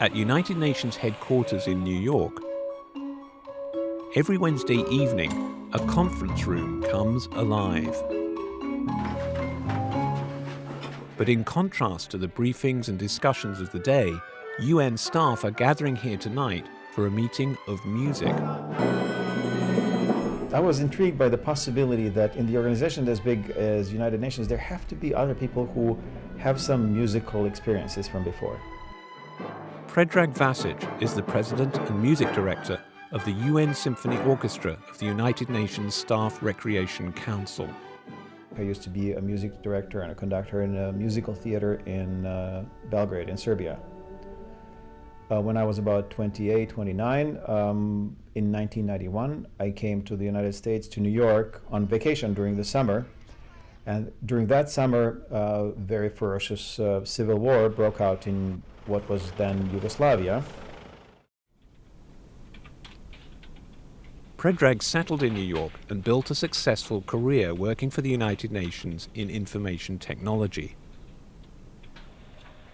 At United Nations headquarters in New York, every Wednesday evening, a conference room comes alive. But in contrast to the briefings and discussions of the day, UN staff are gathering here tonight for a meeting of music. I was intrigued by the possibility that in the organization as big as United Nations, there have to be other people who have some musical experiences from before. Predrag Vasic is the president and music director of the UN Symphony Orchestra of the United Nations Staff Recreation Council. I used to be a music director and a conductor in a musical theater in Belgrade in Serbia. When I was about 28, 29, in 1991, I came to the United States, to New York, on vacation during the summer. And during that summer, very ferocious civil war broke out in what was then Yugoslavia. Predrag settled in New York and built a successful career working for the United Nations in information technology.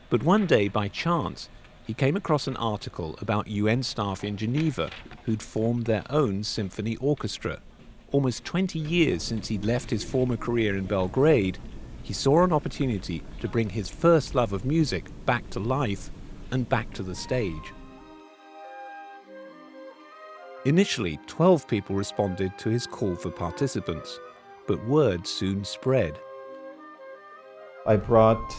But one day, by chance, he came across an article about UN staff in Geneva who'd formed their own symphony orchestra. Almost 20 years since he'd left his former career in Belgrade, he saw an opportunity to bring his first love of music back to life and back to the stage. Initially, 12 people responded to his call for participants, but word soon spread. I brought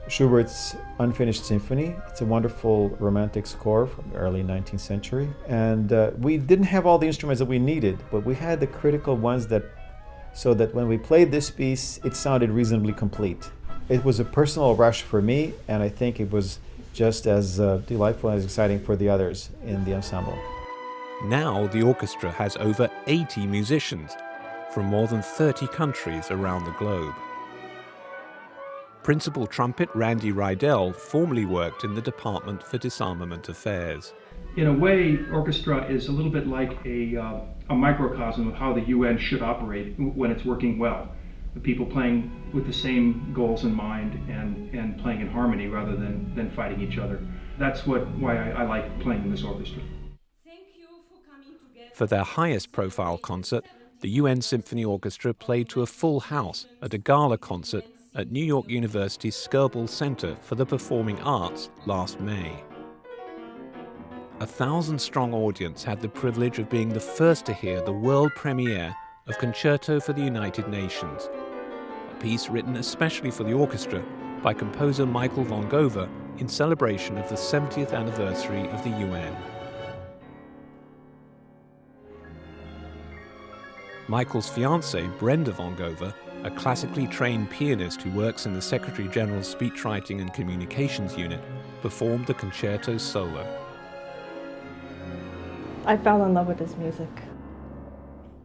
Schubert's Unfinished Symphony. It's a wonderful romantic score from the early 19th century. And we didn't have all the instruments that we needed, but we had the critical ones so that when we played this piece, it sounded reasonably complete. It was a personal rush for me, and I think it was just as delightful and as exciting for the others in the ensemble. Now the orchestra has over 80 musicians from more than 30 countries around the globe. Principal trumpet Randy Rydell formerly worked in the Department for Disarmament Affairs. In a way, orchestra is a little bit like a microcosm of how the UN should operate when it's working well. The people playing with the same goals in mind and playing in harmony rather than fighting each other. That's why I like playing in this orchestra. For their highest profile concert, the UN Symphony Orchestra played to a full house at a gala concert at New York University's Skirball Center for the Performing Arts last May. A 1,000-strong audience had the privilege of being the first to hear the world premiere of Concerto for the United Nations, a piece written especially for the orchestra by composer Michael Vongova in celebration of the 70th anniversary of the UN. Michael's fiancée, Brenda Vongova, a classically trained pianist who works in the Secretary General's Speechwriting and Communications Unit, performed the concerto solo. I fell in love with his music.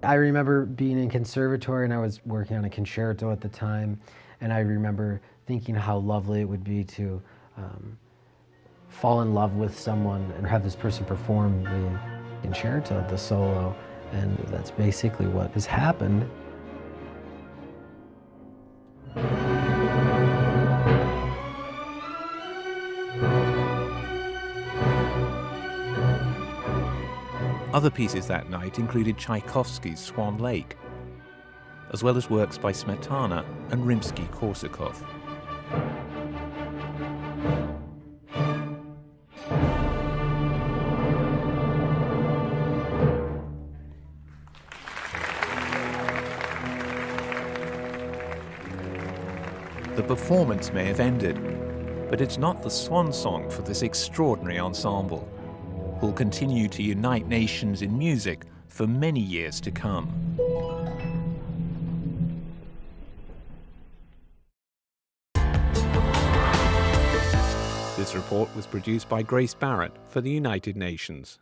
I remember being in conservatory and I was working on a concerto at the time, and I remember thinking how lovely it would be to fall in love with someone and have this person perform the concerto, the solo, and that's basically what has happened. Other pieces that night included Tchaikovsky's Swan Lake, as well as works by Smetana and Rimsky-Korsakov. The performance may have ended, but it's not the swan song for this extraordinary ensemble, who'll continue to unite nations in music for many years to come. This report was produced by Grace Barrett for the United Nations.